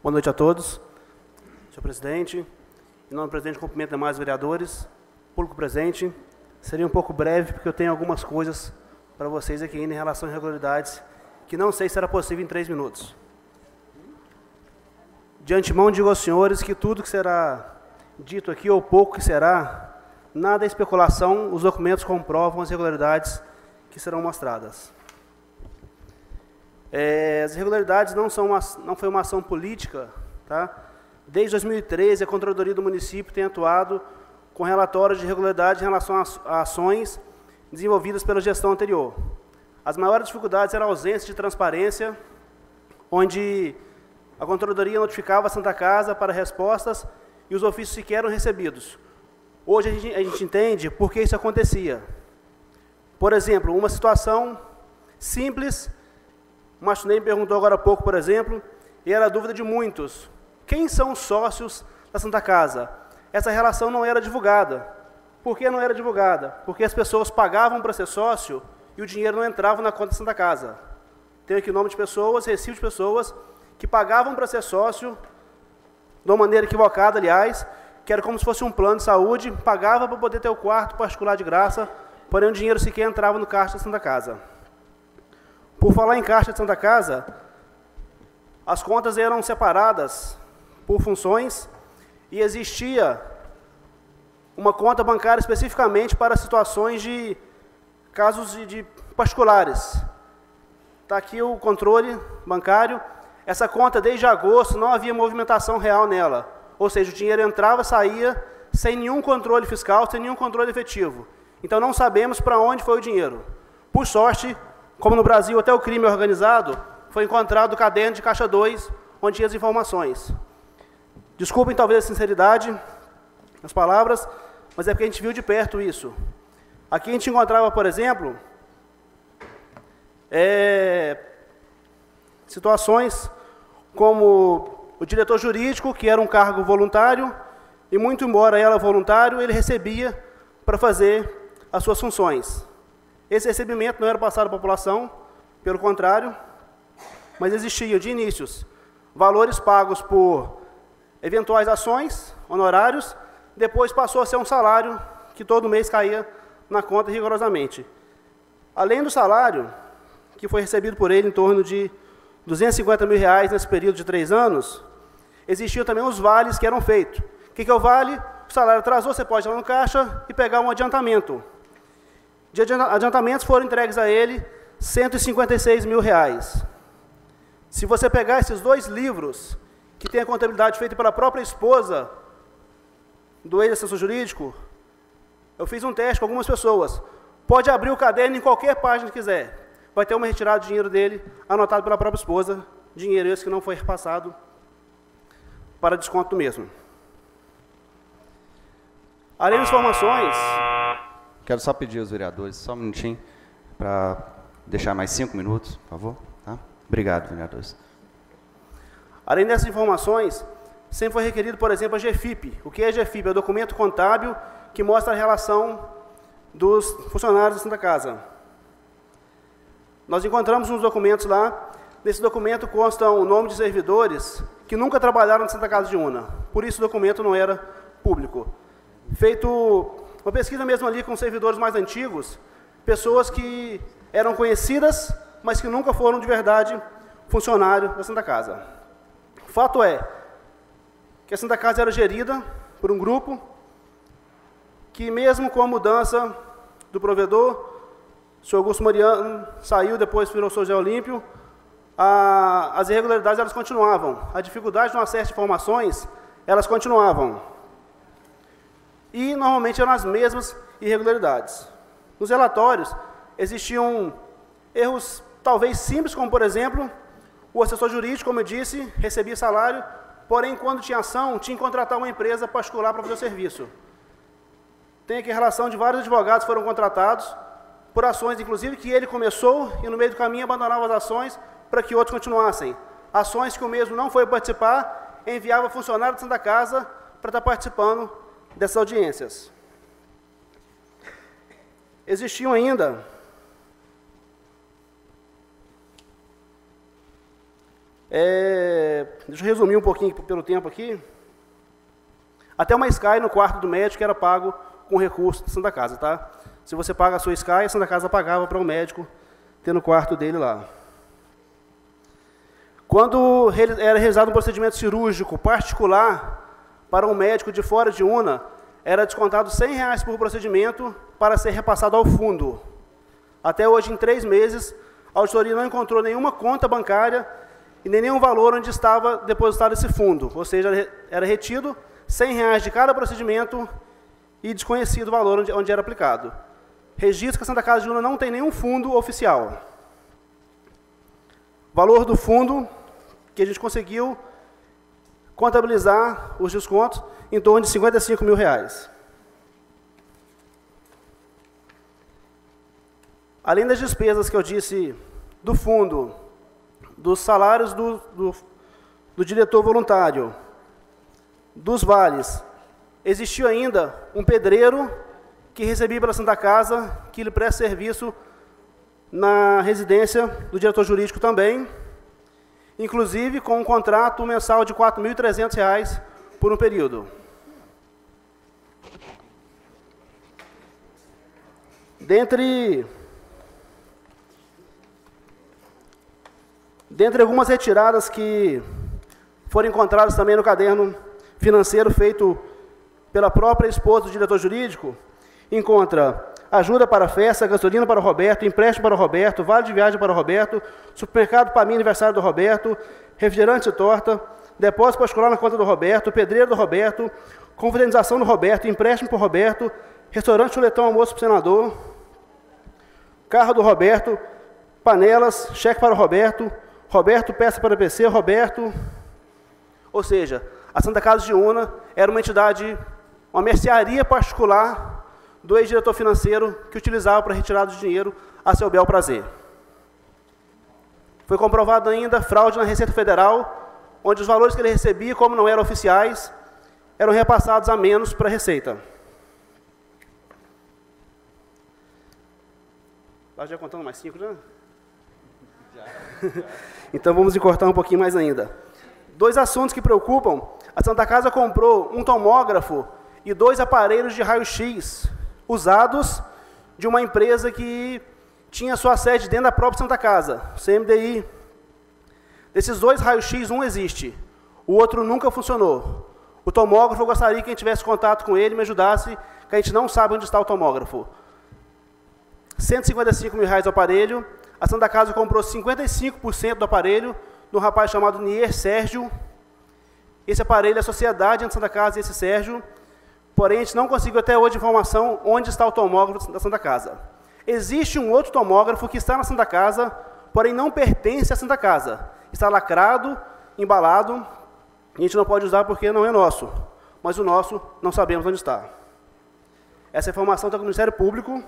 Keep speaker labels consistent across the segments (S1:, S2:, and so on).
S1: Boa noite a todos. Senhor presidente, em nome do presidente, cumprimento demais vereadores, público presente. Seria um pouco breve, porque eu tenho algumas coisas para vocês aqui ainda em relação a irregularidades, que não sei se será possível em 3 minutos. De antemão, digo aos senhores que tudo que será dito aqui, ou pouco que será, nada é especulação, os documentos comprovam as irregularidades que serão mostradas. As irregularidades não foi uma ação política, tá? Desde 2013, a Controladoria do município tem atuado com relatórios de irregularidade em relação a ações desenvolvidas pela gestão anterior. As maiores dificuldades eram a ausência de transparência, onde a Controladoria notificava a Santa Casa para respostas e os ofícios sequer eram recebidos. Hoje a gente entende por que isso acontecia. Por exemplo, uma situação simples, o Martinez me perguntou agora há pouco, por exemplo, e era a dúvida de muitos. Quem são os sócios da Santa Casa? Essa relação não era divulgada. Por que não era divulgada? Porque as pessoas pagavam para ser sócio e o dinheiro não entrava na conta da Santa Casa. Tem aqui o nome de pessoas, recibo de pessoas que pagavam para ser sócio, de uma maneira equivocada, aliás, que era como se fosse um plano de saúde, pagava para poder ter o quarto particular de graça, porém o dinheiro sequer entrava no caixa da Santa Casa. Por falar em caixa de Santa Casa, as contas eram separadas por funções e existia uma conta bancária especificamente para situações de casos de particulares. Está aqui o controle bancário. Essa conta, desde agosto, não havia movimentação real nela. Ou seja, o dinheiro entrava, saía, sem nenhum controle fiscal, sem nenhum controle efetivo. Então, não sabemos para onde foi o dinheiro. Por sorte, como no Brasil até o crime organizado, foi encontrado o caderno de caixa 2, onde tinha as informações. Desculpem talvez a sinceridade nas palavras, mas é porque a gente viu de perto isso. Aqui a gente encontrava, por exemplo, situações como o diretor jurídico, que era um cargo voluntário, e muito embora ela voluntário, ele recebia para fazer as suas funções. Esse recebimento não era passado à população, pelo contrário, mas existia, de inícios, valores pagos por eventuais ações, honorários, depois passou a ser um salário que todo mês caía na conta rigorosamente. Além do salário, que foi recebido por ele em torno de R$250 mil nesse período de 3 anos, existiam também os vales que eram feitos. O que é o vale? O salário atrasou, você pode ir lá no caixa e pegar um adiantamento. De adiantamentos foram entregues a ele R$156 mil. Se você pegar esses 2 livros, que tem a contabilidade feita pela própria esposa do ex-assessor jurídico, eu fiz um teste com algumas pessoas. Pode abrir o caderno em qualquer página que quiser. Vai ter uma retirada de dinheiro dele, anotado pela própria esposa, dinheiro esse que não foi repassado para desconto mesmo. Além das informações...
S2: Quero só pedir aos vereadores, só um minutinho, para deixar mais 5 minutos, por favor. Tá? Obrigado, vereadores.
S1: Além dessas informações, sempre foi requerido, por exemplo, a GFIP. O que é a GFIP? É o documento contábil que mostra a relação dos funcionários da Santa Casa. Nós encontramos uns documentos lá. Nesse documento constam o nome de servidores que nunca trabalharam na Santa Casa de Una. Por isso o documento não era público. Feito uma pesquisa mesmo ali com servidores mais antigos, pessoas que eram conhecidas, mas que nunca foram de verdade funcionário da Santa Casa. O fato é que a Santa Casa era gerida por um grupo que, mesmo com a mudança do provedor, o senhor Augusto Mariano saiu, depois virou o senhor José Olímpio, as irregularidades elas continuavam. A dificuldade no acesso de informações, elas continuavam. E, normalmente, eram as mesmas irregularidades. Nos relatórios, existiam erros, talvez simples, como, por exemplo, o assessor jurídico, como eu disse, recebia salário, porém, quando tinha ação, tinha que contratar uma empresa particular para fazer o serviço. Tem aqui a relação de vários advogados que foram contratados, por ações, inclusive, que ele começou e, no meio do caminho, abandonava as ações para que outros continuassem. Ações que o mesmo não foi participar, enviava funcionário da Santa Casa para estar participando dessas audiências. Existiam ainda Deixa eu resumir um pouquinho pelo tempo aqui. Até uma Sky no quarto do médico era pago com recurso da Santa Casa, tá? Se você paga a sua Sky, a Santa Casa pagava para o médico ter no quarto dele lá. Quando era realizado um procedimento cirúrgico particular para um médico de fora de Una, era descontado R$100 por procedimento para ser repassado ao fundo. Até hoje, em 3 meses, a auditoria não encontrou nenhuma conta bancária e nem nenhum valor onde estava depositado esse fundo. Ou seja, era retido R$100 de cada procedimento e desconhecido o valor onde era aplicado. Registro que a Santa Casa de Una não tem nenhum fundo oficial. Valor do fundo que a gente conseguiu contabilizar os descontos em torno de R$55 mil. Além das despesas que eu disse do fundo, dos salários do diretor voluntário, dos vales, existiu ainda um pedreiro que recebia pela Santa Casa, que lhe presta serviço na residência do diretor jurídico também, inclusive com um contrato mensal de R$4.300 por um período. Dentre algumas retiradas que foram encontradas também no caderno financeiro feito pela própria esposa do diretor jurídico, encontra ajuda para a festa, gasolina para o Roberto, empréstimo para o Roberto, vale de viagem para o Roberto, supermercado para mim, aniversário do Roberto, refrigerante e torta, depósito particular na conta do Roberto, pedreiro do Roberto, confraternização do Roberto, empréstimo para o Roberto, restaurante chuletão almoço para o senador, carro do Roberto, panelas, cheque para o Roberto, Roberto peça para PC, Roberto. Ou seja, a Santa Casa de Una era uma entidade, uma mercearia particular do ex-diretor financeiro que utilizava para retirada de dinheiro a seu bel prazer. Foi comprovado ainda fraude na Receita Federal, onde os valores que ele recebia, como não eram oficiais, eram repassados a menos para a Receita. Já contando mais 5, já? Então vamos encurtar um pouquinho mais ainda. 2 assuntos que preocupam. A Santa Casa comprou um tomógrafo e 2 aparelhos de raio-x usados de uma empresa que tinha sua sede dentro da própria Santa Casa, CMDI. Desses 2 raios-x, um existe, o outro nunca funcionou. O tomógrafo, eu gostaria que quem tivesse contato com ele me ajudasse, que a gente não sabe onde está o tomógrafo. R$155 mil o aparelho. A Santa Casa comprou 55% do aparelho de um rapaz chamado Nier Sérgio. Esse aparelho é a sociedade entre a Santa Casa e esse Sérgio. Porém, a gente não conseguiu até hoje informação onde está o tomógrafo da Santa Casa. Existe um outro tomógrafo que está na Santa Casa, porém não pertence à Santa Casa. Está lacrado, embalado, e a gente não pode usar porque não é nosso. Mas o nosso, não sabemos onde está. Essa informação está com o Ministério Público.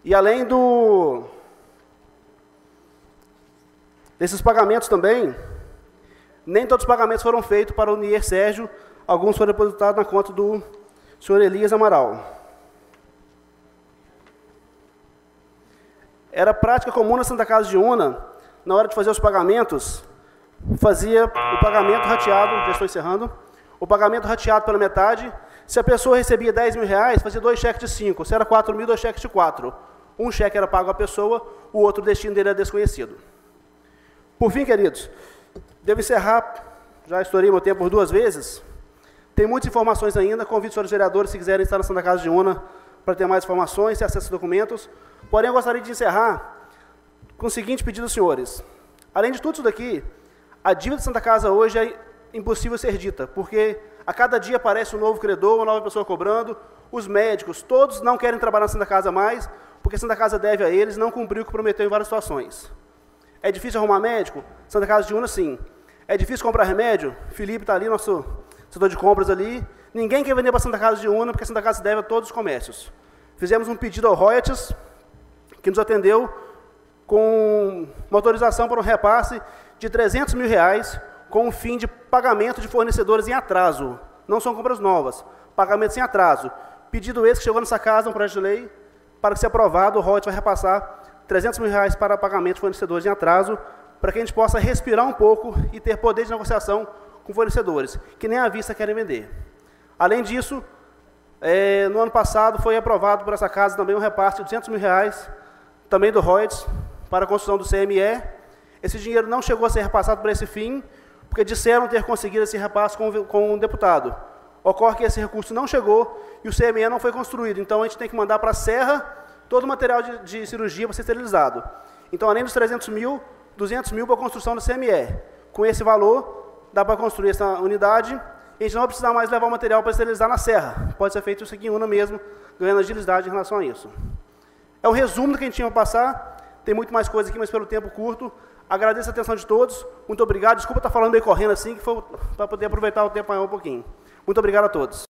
S1: E além desses pagamentos também, nem todos os pagamentos foram feitos para o Nier Sérgio, alguns foram depositados na conta do senhor Elias Amaral. Era prática comum na Santa Casa de Una, na hora de fazer os pagamentos, fazia o pagamento rateado, já estou encerrando, o pagamento rateado pela metade. Se a pessoa recebia R$10 mil, fazia 2 cheques de 5, se era 4 mil, 2 cheques de 4. Um cheque era pago à pessoa, o outro destino dele era desconhecido. Por fim, queridos, devo encerrar, já estourei meu tempo por 2 vezes, tem muitas informações ainda, convido os senhores vereadores, se quiserem estar na Santa Casa de Una, para ter mais informações, ter acesso a documentos. Porém, eu gostaria de encerrar com o seguinte pedido aos senhores. Além de tudo isso daqui, a dívida da Santa Casa hoje é impossível ser dita, porque a cada dia aparece um novo credor, uma nova pessoa cobrando, os médicos, todos não querem trabalhar na Santa Casa mais, porque a Santa Casa deve a eles, não cumpriu o que prometeu em várias situações. É difícil arrumar médico? Santa Casa de Una, sim. É difícil comprar remédio? Felipe está ali, nosso setor de compras ali. Ninguém quer vender para a Santa Casa de Una, porque a Santa Casa deve a todos os comércios. Fizemos um pedido ao Royalties, que nos atendeu com uma autorização para um repasse de R$300 mil, com o fim de pagamento de fornecedores em atraso. Não são compras novas, pagamentos em atraso. Pedido esse que chegou nessa casa, um projeto de lei, para que, se aprovado, o Royalties vai repassar R$300 mil para pagamento de fornecedores em atraso, para que a gente possa respirar um pouco e ter poder de negociação com fornecedores, que nem à vista querem vender. Além disso, no ano passado foi aprovado por essa casa também um repasse de R$200 mil, também do Reuters, para a construção do CME. Esse dinheiro não chegou a ser repassado para esse fim, porque disseram ter conseguido esse repasse com o deputado. Ocorre que esse recurso não chegou e o CME não foi construído. Então, a gente tem que mandar para a Serra todo o material de cirurgia para ser esterilizado. Então, além dos 300 mil, 200 mil para a construção do CME. Com esse valor, dá para construir essa unidade e a gente não vai precisar mais levar o material para esterilizar na Serra. Pode ser feito isso aqui em Una mesmo, ganhando agilidade em relação a isso. É um resumo do que a gente tinha para passar. Tem muito mais coisa aqui, mas pelo tempo curto. Agradeço a atenção de todos. Muito obrigado. Desculpa estar falando meio correndo assim, que foi para poder aproveitar o tempo maior um pouquinho. Muito obrigado a todos.